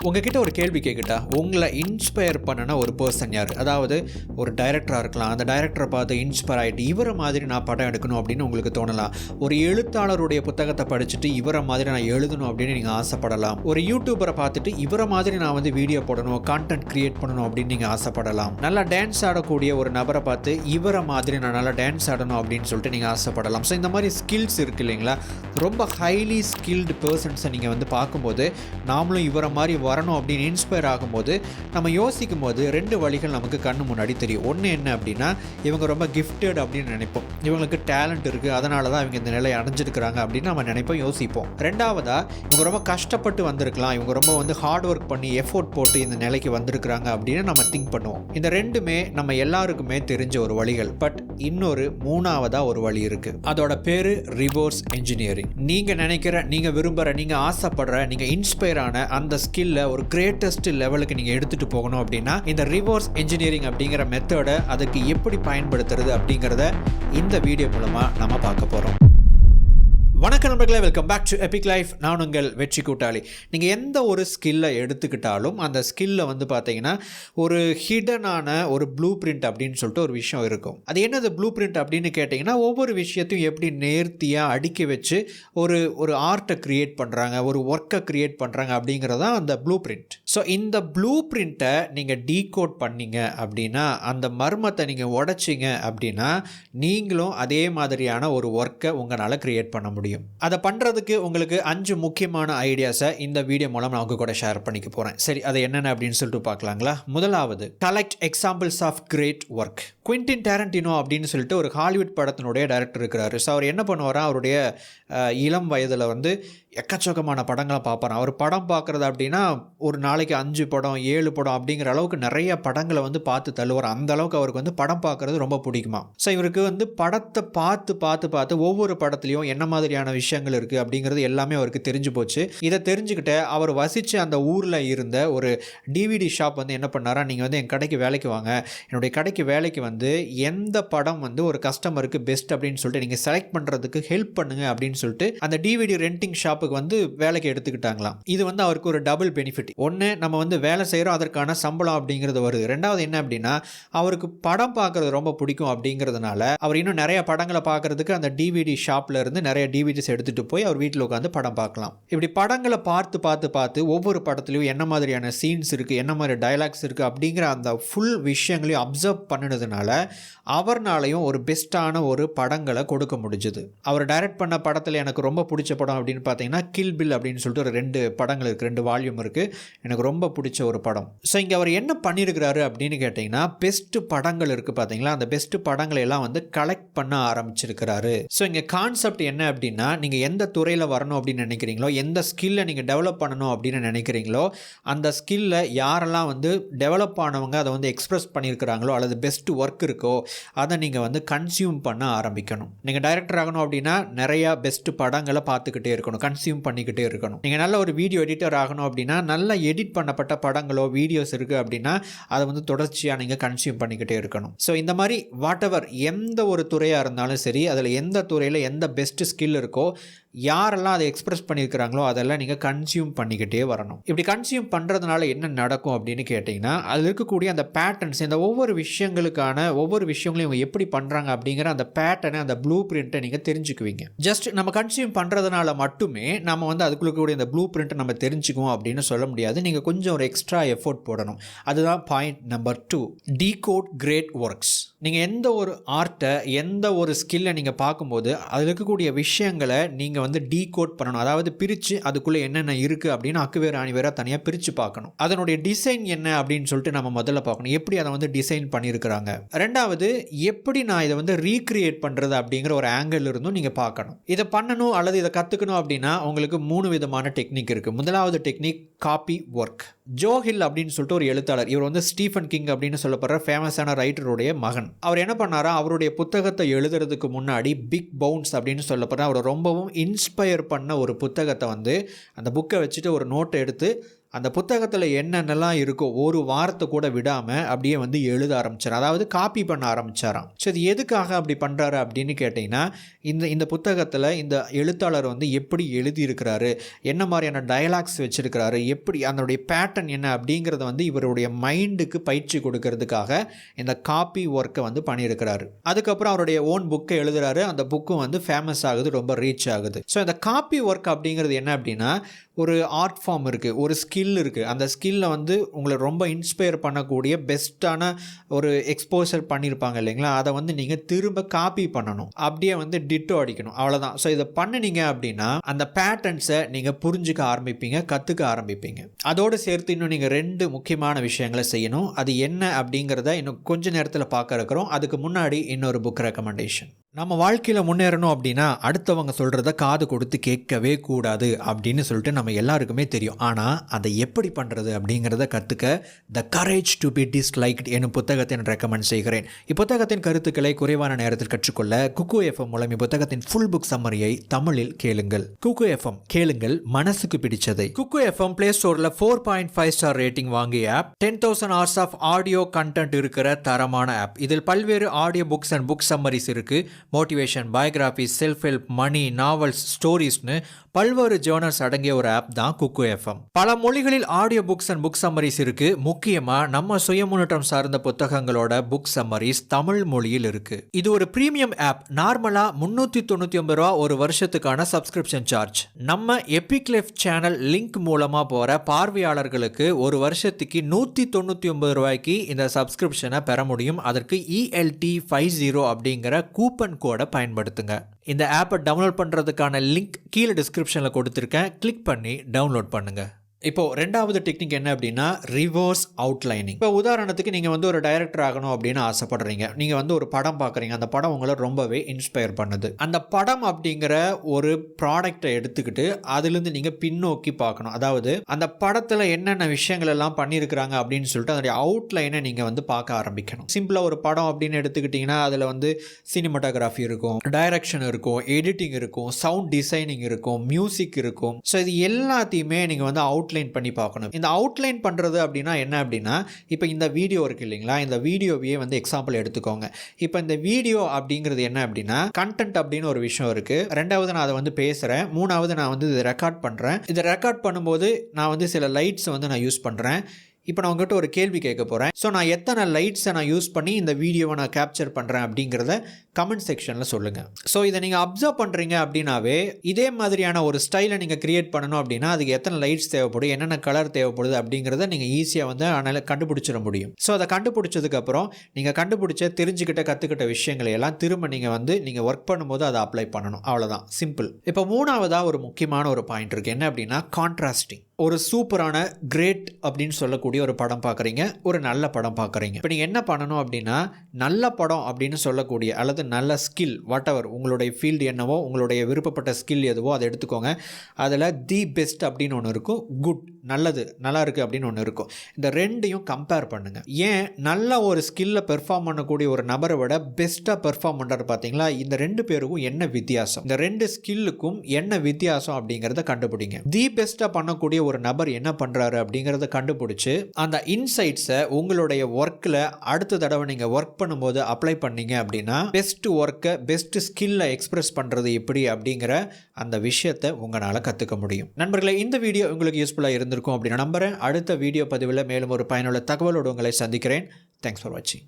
உங்ககிட்ட ஒரு கேள்வி கேட்கட்டா, உங்களை இன்ஸ்பயர் பண்ணின ஒரு பர்சன் யார்? அதாவது ஒரு டைரக்டராக இருக்கலாம். அந்த டைரக்டரை பார்த்து இன்ஸ்பயர் ஆகிட்டு இவரை மாதிரி நான் படம் எடுக்கணும் அப்படின்னு உங்களுக்கு தோணலாம். ஒரு எழுத்தாளருடைய புத்தகத்தை படிச்சுட்டு இவரை மாதிரி நான் எழுதணும் அப்படின்னு நீங்கள் ஆசைப்படலாம். ஒரு யூடியூபரை பார்த்துட்டு இவரை மாதிரி நான் வீடியோ போடணும், கான்டென்ட் கிரியேட் பண்ணணும் அப்படின்னு நீங்கள் ஆசைப்படலாம். நல்லா டான்ஸ் ஆடக்கூடிய ஒரு நபரை பார்த்து இவரை மாதிரி நான் நல்லா டான்ஸ் ஆடணும் அப்படின்னு சொல்லிட்டு நீங்கள் ஆசைப்படலாம். ஸோ இந்த மாதிரி ஸ்கில்ஸ் இருக்குது இல்லைங்களா? ரொம்ப ஹைலி ஸ்கில்டு பர்சன்ஸை நீங்கள் பார்க்கும்போது நாமளும் இவரை மாதிரி வரணும் அப்படின்னு இன்ஸ்பயர் ஆகும்போது நம்ம யோசிக்கும் போது 2 வழிகள் நமக்கு கண்ணு முன்னாடி தெரியும். ஒன்று என்ன அப்படின்னா, இவங்க ரொம்ப கிஃப்டட் அப்படின்னு நினைப்போம். இவங்களுக்கு டேலண்ட் இருக்குது, அதனால தான் இவங்க இந்த நிலையை அடைஞ்சிருக்கிறாங்க அப்படின்னு நம்ம நினைப்போம், யோசிப்போம். ரெண்டாவதாக, இவங்க ரொம்ப கஷ்டப்பட்டு வந்திருக்கலாம், இவங்க ரொம்ப ஹார்ட் ஒர்க் பண்ணி எஃபோர்ட் போட்டு இந்த நிலைக்கு வந்திருக்கிறாங்க அப்படின்னு நம்ம திங்க் பண்ணுவோம். இந்த ரெண்டுமே நம்ம எல்லாருக்குமே தெரிஞ்ச ஒரு வழிகள். பட் இன்னொரு 3ஆவதாக ஒரு வழி இருக்குது. அதோட பேர் ரிவர்ஸ் என்ஜினியரிங். நீங்கள் நினைக்கிற, நீங்கள் விரும்புகிற, நீங்கள் ஆசைப்படுற, நீங்கள் இன்ஸ்பயர் ஆன அந்த ஸ்கில்ல ஒரு கிரேட்டஸ்ட் லெவலுக்கு நீங்கள் எடுத்துகிட்டு போகணும் அப்படின்னா இந்த ரிவர்ஸ் என்ஜினியரிங் அப்படிங்கிற மெத்தடை அதுக்கு எப்படி பயன்படுத்துறது அப்படிங்கிறத இந்த வீடியோ மூலமாக நம்ம பார்க்க போகிறோம். வணக்கம் நண்பர்களே, welcome back to epic life. நான் உங்கள் வெற்றி கூட்டாளி. நீங்கள் எந்த ஒரு ஸ்கில்லை எடுத்துக்கிட்டாலும் அந்த ஸ்கில்ல பார்த்தீங்கன்னா ஒரு ஹிடனான ஒரு ப்ளூ பிரிண்ட் அப்படின்னு சொல்லிட்டு ஒரு விஷயம் இருக்கும். அது என்னது ப்ளூ பிரிண்ட் அப்படின்னு கேட்டிங்கன்னா, ஒவ்வொரு விஷயத்தையும் எப்படி நேர்த்தியாக அடுக்கி வச்சு ஒரு ஆர்ட்டை க்ரியேட் பண்ணுறாங்க, ஒரு ஒர்க்கை க்ரியேட் பண்ணுறாங்க அப்படிங்கிறதான் அந்த ப்ளூ பிரிண்ட். ஸோ இந்த ப்ளூ பிரிண்ட்டை நீங்கள் டீகோட் பண்ணீங்க அப்படின்னா, அந்த மர்மத்தை நீங்கள் உடைச்சிங்க அப்படின்னா, நீங்களும் அதே மாதிரியான ஒரு ஒர்க்கை உங்களால் க்ரியேட் பண்ண முடியும். அதை பண்ணுறதுக்கு உங்களுக்கு 5 முக்கியமான ஐடியாஸை இந்த வீடியோ மூலம் நான் உங்க கூட ஷேர் பண்ணிக்க போகிறேன். சரி, அது என்னென்ன அப்படின்னு சொல்லிட்டு பார்க்கலாங்களா? முதலாவது, collect examples of great work. Quentin Tarantino அப்படின்னு சொல்லிட்டு ஒரு ஹாலிவுட் படத்தினுடைய டைரக்டர் இருக்கிறாரு. ஸோ அவர் என்ன பண்ணுவாரா, அவருடைய இளம் வயதில் எக்கச்சக்கமான படங்களை பார்ப்பார். அவர் படம் பார்க்குறது அப்படின்னா ஒரு நாளைக்கு 5 படம் 7 படம் அப்படிங்கிற அளவுக்கு நிறைய படங்களை பார்த்து தள்ளுவார். அந்த அளவுக்கு அவருக்கு படம் பார்க்குறது ரொம்ப பிடிக்குமா. ஸோ இவருக்கு படத்தை பார்த்து பார்த்து பார்த்து ஒவ்வொரு படத்துலையும் என்ன மாதிரியான விஷயங்கள் இருக்குது அப்படிங்கிறது எல்லாமே அவருக்கு தெரிஞ்சு போச்சு. இதை தெரிஞ்சுக்கிட்ட அவர் வசித்து அந்த ஊரில் இருந்த ஒரு டிவிடி ஷாப் என்ன பண்ணாரா, நீங்கள் என் கடைக்கு வேலைக்கு வாங்க, என்னுடைய கடைக்கு வேலைக்கு எந்த படம் ஒரு கஸ்டமருக்கு பெஸ்ட் அப்படின்னு சொல்லிட்டு நீங்கள் செலக்ட் பண்ணுறதுக்கு ஹெல்ப் பண்ணுங்க அப்படின்னு சொல்லிட்டு அந்த டிவிடி ரெண்டிங் ஷாப்புக்கு வேலைக்கு எடுத்துக்கிட்டாங்களாம். இது அவருக்கு ஒரு டபுள் பெனிஃபிட். ஒன்று, நம்ம வேலை செய்கிறோம், அதற்கான சம்பளம் அப்படிங்கிறது வருது. ரெண்டாவது என்ன அப்படின்னா, அவருக்கு படம் பார்க்கறது ரொம்ப பிடிக்கும் அப்படிங்கிறதுனால அவர் இன்னும் நிறைய படங்களை பார்க்கறதுக்கு அந்த டிவிடி ஷாப்ல இருந்து நிறைய டிவிடிஸ் எடுத்துகிட்டு போய் அவர் வீட்டில் உட்காந்து படம் பார்க்கலாம். இப்படி படங்களை பார்த்து பார்த்து பார்த்து ஒவ்வொரு படத்துலையும் என்ன மாதிரியான சீன்ஸ் இருக்குது, என்ன மாதிரி டயலாக்ஸ் இருக்குது அப்படிங்கிற அந்த ஃபுல் விஷயங்களையும் அப்சர்வ் பண்ணினதுனால அவர்னாலையும் ஒரு பெஸ்ட்டான ஒரு படங்களை கொடுக்க முடிஞ்சுது. அவர் டைரக்ட் பண்ண படத்தில் எனக்கு ரொம்ப பிடிச்ச படம் அப்படின்னு பார்த்தீங்கன்னா கில் பில் அப்படின்னு சொல்லிட்டு ஒரு 2 படங்கள் இருக்குது, 2 வால்யூம் இருக்குது. எனக்கு ரொம்ப பிடிச்ச ஒரு படம். ஸோ இங்கே அவர் என்ன பண்ணியிருக்கிறாரு அப்படின்னு கேட்டிங்கன்னா, பெஸ்ட்டு படங்கள் இருக்குது பார்த்தீங்களா, அந்த பெஸ்ட்டு படங்களை எல்லாம் கலெக்ட் பண்ண ஆரம்பிச்சிருக்கிறாரு. ஸோ இங்கே கான்செப்ட் என்ன அப்படின்னா, நீங்கள் எந்த துறையில் வரணும் அப்படின்னு நினைக்கிறீங்களோ, எந்த ஸ்கில்லை நீங்கள் டெவலப் பண்ணணும் அப்படின்னு நினைக்கிறீங்களோ, அந்த ஸ்கில்லை யாரெல்லாம் டெவலப் ஆனவங்க அதை எக்ஸ்பிரஸ் பண்ணியிருக்கிறாங்களோ அல்லது பெஸ்ட் ஒர்க் இருக்கோ அதை நீங்கள் கன்சியூம் பண்ண ஆரம்பிக்கணும். நீங்கள் டைரக்டர் ஆகணும் அப்படின்னா நிறைய பெஸ்ட் படங்களை பார்த்துக்கிட்டே இருக்கணும், கன்சியூம் பண்ணிக்கிட்டே இருக்கணும். நீங்கள் நல்ல ஒரு வீடியோ எடிட்டர் ஆகணும் அப்படின்னா நல்ல எடிட் பண்ணப்பட்ட படங்களோ வீடியோஸ் இருக்குது அப்படின்னா அதை தொடர்ச்சியாக நீங்கள் கன்சியூம் பண்ணிக்கிட்டே இருக்கணும். ஸோ இந்த மாதிரி வாட் எவர் எந்த ஒரு துறையாக இருந்தாலும் சரி, அதில் எந்த துறையில் எந்த பெஸ்ட் ஸ்கில் இருக்கோ, யாரெல்லாம் அதை எக்ஸ்பிரஸ் பண்ணியிருக்கிறாங்களோ அதெல்லாம் நீங்கள் கன்சியூம் பண்ணிக்கிட்டே வரணும். இப்படி கன்சியூம் பண்ணுறதுனால என்ன நடக்கும் அப்படின்னு கேட்டிங்கன்னா, அதில் இருக்கக்கூடிய அந்த பேட்டர்ன்ஸ், இந்த ஒவ்வொரு விஷயங்களையும் இவங்க எப்படி பண்ணுறாங்க அப்படிங்கிற அந்த பேட்டர்னை, அந்த ப்ளூ பிரிண்ட்டை நீங்கள் தெரிஞ்சுக்குவீங்க. ஜஸ்ட் நம்ம கன்சியூம் பண்ணுறதுனால மட்டுமே நம்ம அதுக்குள்ள கூடிய இந்த ப்ளூ பிரிண்ட்டை நம்ம தெரிஞ்சுக்குவோம் அப்படின்னு சொல்ல முடியாது. நீங்கள் கொஞ்சம் ஒரு எக்ஸ்ட்ரா எஃபோர்ட் போடணும். அதுதான் point number 2, decode great works. நீங்கள் எந்த ஒரு ஆர்ட்டை, எந்த ஒரு ஸ்கில்லை நீங்கள் பார்க்கும்போது அதில் இருக்கக்கூடிய விஷயங்களை நீங்கள் டீகோட் பண்ணணும். அதாவது பிரித்து அதுக்குள்ளே என்னென்ன இருக்குது அப்படின்னு அக்கு வேறு ஆணி வேறு தனியாக பிரித்து பார்க்கணும். அதனுடைய டிசைன் என்ன அப்படின்னு சொல்லிட்டு நம்ம முதல்ல பார்க்கணும், எப்படி அதை டிசைன் பண்ணியிருக்கிறாங்க. ரெண்டாவது, எப்படி நான் இதை ரீக்ரியேட் பண்ணுறது அப்படிங்கிற ஒரு ஆங்கிள் இருந்தும் நீங்கள் பார்க்கணும். இதை பண்ணணும் அல்லது இதை கற்றுக்கணும் அப்படின்னா உங்களுக்கு 3 விதமான டெக்னிக் இருக்குது. முதலாவது technique copy work. Joe Hill அப்படின்னு சொல்லிட்டு ஒரு எழுத்தாளர், இவர் ஸ்டீஃபன் கிங் அப்படின்னு சொல்லப்படுற ஃபேமஸான ரைட்டருடைய மகன். அவர் என்ன பண்ணாரா, அவருடைய புத்தகத்தை எழுதுறதுக்கு முன்னாடி பிக் பவுன்ஸ் அப்படின்னு சொல்லப்படுற அவர் ரொம்பவும் இன்ஸ்பயர் பண்ண ஒரு புத்தகத்தை அந்த புக்கை வச்சுட்டு ஒரு நோட்டை எடுத்து அந்த புத்தகத்தில் என்னென்னலாம் இருக்கோ ஒரு வாரத்தை கூட விடாமல் அப்படியே வந்து எழுத ஆரம்பிச்சார், அதாவது காப்பி பண்ண ஆரம்பித்தாராம். ஸோ இது எதுக்காக அப்படி பண்ணுறாரு அப்படின்னு கேட்டிங்கன்னா, இந்த புத்தகத்தில் இந்த எழுத்தாளர் வந்து எப்படி எழுதியிருக்கிறாரு, என்ன மாதிரியான டயலாக்ஸ் வச்சுருக்கிறாரு, எப்படி அதனுடைய பேட்டர்ன் என்ன அப்படிங்கிறத வந்து இவருடைய மைண்டுக்கு பயிற்சி கொடுக்கறதுக்காக இந்த காப்பி ஒர்க்கை வந்து பண்ணியிருக்கிறாரு. அதுக்கப்புறம் அவருடைய ஓன் புக்கை எழுதுகிறாரு. அந்த புக்கும் வந்து ஃபேமஸ் ஆகுது, ரொம்ப ரீச் ஆகுது. ஸோ இந்த காப்பி ஒர்க் அப்படிங்கிறது என்ன அப்படின்னா, ஒரு ஆர்ட் ஃபார்ம் இருக்குது, ஒரு ஸ்கில் இருக்குது. அந்த ஸ்கில்லை வந்து உங்களை ரொம்ப இன்ஸ்பயர் பண்ணக்கூடிய பெஸ்ட்டான ஒரு எக்ஸ்போசர் பண்ணியிருப்பாங்க இல்லைங்களா, அதை வந்து நீங்கள் திரும்ப காப்பி பண்ணணும், அப்படியே வந்து டிட்டோ அடிக்கணும், அவ்வளோதான். ஸோ இதை பண்ணினீங்க அப்படின்னா அந்த பேட்டர்ன்ஸை நீங்கள் புரிஞ்சுக்க ஆரம்பிப்பீங்க, கற்றுக்க ஆரம்பிப்பீங்க. அதோடு சேர்த்து இன்னும் நீங்கள் 2 முக்கியமான விஷயங்களை செய்யணும். அது என்ன அப்படிங்கிறத இன்னும் கொஞ்ச நேரத்தில் பார்க்க இருக்கிறோம். அதுக்கு முன்னாடி இன்னொரு புக் ரெக்கமெண்டேஷன். நம்ம வாழ்க்கையில் முன்னேறணும் அப்படின்னா அடுத்தவங்க சொல்கிறத காது கொடுத்து கேட்கவே கூடாது அப்படின்னு சொல்லிட்டு நம்ம எல்லாருக்குமே தெரியும். ஆனால் அதை எப்படி பண்ணுறது அப்படிங்கிறத கற்றுக்க the courage to be disliked என்னும் புத்தகத்தை நான் ரெக்கமெண்ட் செய்கிறேன். இப்புத்தகத்தின் கருத்துக்களை குறைவான நேரத்தில் கற்றுக்கொள்ள குக்கு எஃப்எம் மூலம் இப்புத்தகத்தின் ஃபுல் புக் சம்மரியை தமிழில் கேளுங்கள். குக்கு எஃப்எம் கேளுங்கள், மனசுக்கு பிடிச்சதை. குக்கு எஃப்எம் பிளே ஸ்டோரில் 4.5 ஸ்டார் ரேட்டிங் வாங்கிய app. 10,000 hours of audio content இருக்கிற தரமான ஆப். இதில் பல்வேறு audio books and book summaries இருக்குது. Motivation, biography, self help, money, novels, ஸ்டோரிஸ்னு பல்வேறு ஜேர்னல்ஸ் அடங்கிய ஒரு ஆப் தான் குக்கு எஃப்எம். பல மொழிகளில் audio books and book summaries இருக்கு. முக்கியமா நம்ம சுயமுன்னேற்றம் சார்ந்த புத்தகங்களோட புக் சம்மரிஸ் தமிழ் மொழியில் இருக்கு. இது ஒரு பிரீமியம் ஆப். நார்மலா 399 ரூபா ஒரு வருஷத்துக்கான சப்ஸ்கிரிப்ஷன் சார்ஜ். நம்ம எபிக் லைஃப் சேனல் லிங்க் மூலமா போற பார்வையாளர்களுக்கு ஒரு வருஷத்துக்கு 199 ரூபாய்க்கு இந்த சப்ஸ்கிரிப்ஷனை பெற முடியும். அதற்கு ELT50 அப்படிங்கிற கூப்பன் கோடை பயன்படுத்துங்க. இந்த ஆப்பை டவுன்லோட் பண்ணுறதுக்கான லிங்க் கீழே டிஸ்கிரிப்ஷனில் கொடுத்துருக்கேன். கிளிக் பண்ணி டவுன்லோட் பண்ணுங்கள். இப்போது 2வது டெக்னிக் என்ன அப்படின்னா ரிவர்ஸ் அவுட்லைனிங். இப்போ உதாரணத்துக்கு நீங்கள் வந்து ஒரு டைரக்டர் ஆகணும் அப்படின்னு ஆசைப்படுறீங்க. நீங்கள் வந்து ஒரு படம் பார்க்குறீங்க, அந்த படம் உங்களை ரொம்பவே இன்ஸ்பயர் பண்ணுது. அந்த படம் அப்படிங்கிற ஒரு ப்ராடக்டை எடுத்துக்கிட்டு அதுலேருந்து நீங்கள் பின்னோக்கி பார்க்கணும். அதாவது அந்த படத்தில் என்னென்ன விஷயங்கள் எல்லாம் பண்ணியிருக்கிறாங்க அப்படின்னு சொல்லிட்டு அதனுடைய அவுட்லைனை நீங்கள் வந்து பார்க்க ஆரம்பிக்கணும். சிம்பிளாக ஒரு படம் அப்படின்னு எடுத்துக்கிட்டிங்கன்னா அதில் வந்து சினிமாட்டோகிராஃபி இருக்கும், டைரக்ஷன் இருக்கும், எடிட்டிங் இருக்கும், சவுண்ட் டிசைனிங் இருக்கும், மியூசிக் இருக்கும். ஸோ இது எல்லாத்தையுமே நீங்கள் வந்து அவுட்லைன் பண்ணி பார்க்கணும். இந்த அவுட்லைன் பண்ணுறது அப்படின்னா என்ன அப்படின்னா, இப்போ இந்த வீடியோ இருக்குது இல்லைங்களா, இந்த வீடியோவையே வந்து எக்ஸாம்பிள் எடுத்துக்கோங்க. இப்போ இந்த வீடியோ அப்படிங்கிறது என்ன அப்படின்னா கண்டென்ட் அப்படின்னு ஒரு விஷயம் இருக்குது. 2வது நான் அதை வந்து பேசுகிறேன். 3வது நான் வந்து இதை ரெக்கார்ட் பண்ணுறேன். இதை ரெக்கார்ட் பண்ணும்போது நான் வந்து சில லைட்ஸை வந்து நான் யூஸ் பண்ணுறேன். இப்போ நான் உங்கள்கிட்ட ஒரு கேள்வி கேட்க போகிறேன். ஸோ நான் எத்தனை லைட்ஸை நான் யூஸ் பண்ணி இந்த வீடியோவை நான் கேப்சர் பண்ணுறேன் அப்படிங்கிறத கமெண்ட் செக்ஷனில் சொல்லுங்கள். ஸோ இதை நீங்கள் அப்சர்வ் பண்ணுறீங்க அப்படின்னாவே இதே மாதிரியான ஒரு ஸ்டைலை நீங்கள் கிரியேட் பண்ணணும் அப்படின்னா அதுக்கு எத்தனை லைட்ஸ் தேவைப்படும், என்னென்ன கலர் தேவைப்படுது அப்படிங்கிறத நீங்கள் ஈஸியாக வந்து கண்டுபிடிச்சிட முடியும். ஸோ அதை கண்டுபிடிச்சதுக்கப்புறம் நீங்கள் கண்டுபிடிச்ச தெரிஞ்சுக்கிட்ட கற்றுக்கிட்ட விஷயங்களை எல்லாம் திரும்ப நீங்கள் ஒர்க் பண்ணும்போது அதை அப்ளை பண்ணணும். அவ்வளோதான், சிம்பிள். இப்போ 3வதாக ஒரு முக்கியமான ஒரு பாயிண்ட் இருக்குது. என்ன அப்படின்னா கான்ட்ராஸ்டிங். ஒரு சூப்பரான கிரேட் அப்படின்னு சொல்லக்கூடிய ஒரு படம் பார்க்குறீங்க, ஒரு நல்ல படம் பார்க்குறீங்க. இப்போ நீங்கள் என்ன பண்ணணும் அப்படின்னா நல்ல படம் அப்படின்னு சொல்லக்கூடிய அல்லது நல்ல ஸ்கில் வாட் எவர் உங்களுடைய ஃபீல்டு என்னவோ, உங்களுடைய விருப்பப்பட்ட ஸ்கில் எதுவோ அதை எடுத்துக்கோங்க. அதில் தி பெஸ்ட் அப்படின்னு ஒன்று இருக்கும், குட் நல்லது நல்லா இருக்குது அப்படின்னு ஒன்று இருக்கும். இந்த 2யும் கம்பேர் பண்ணுங்கள். ஏன் நல்ல ஒரு ஸ்கில்லை பெர்ஃபார்ம் பண்ணக்கூடிய ஒரு நபரை விட பெஸ்ட்டாக பெர்ஃபார்ம் பண்ணுறது பார்த்தீங்களா? இந்த 2 பேருக்கும் என்ன வித்தியாசம், இந்த 2 ஸ்கில்லுக்கும் என்ன வித்தியாசம் அப்படிங்கிறத கண்டுபிடிங்க. தி பெஸ்ட்டாக பண்ணக்கூடிய ஒரு நபர் என்ன பண்ணுறாரு அப்படிங்கிறத கண்டுபிடிச்சி அந்த இன்சைட்ஸை உங்களுடைய ஒர்க்கில் அடுத்த தடவை நீங்கள் ஒர்க் பண்ணும்போது அப்ளை பண்ணீங்க அப்படின்னா பெஸ்ட் ஒர்க்கை பெஸ்ட் ஸ்கில்லை எக்ஸ்பிரஸ் பண்ணுறது எப்படி அப்படிங்கிற அந்த விஷயத்தை உங்களால் கற்றுக்க முடியும். நண்பர்களே, இந்த வீடியோ உங்களுக்கு யூஸ்ஃபுல்லாக இருந்திருக்கும் அப்படின்னு நம்புகிறேன். அடுத்த வீடியோ பதிவில் மேலும் ஒரு பயனுள்ள தகவலோடு உங்களை சந்திக்கிறேன். தேங்க்ஸ் ஃபார் வாட்சிங்.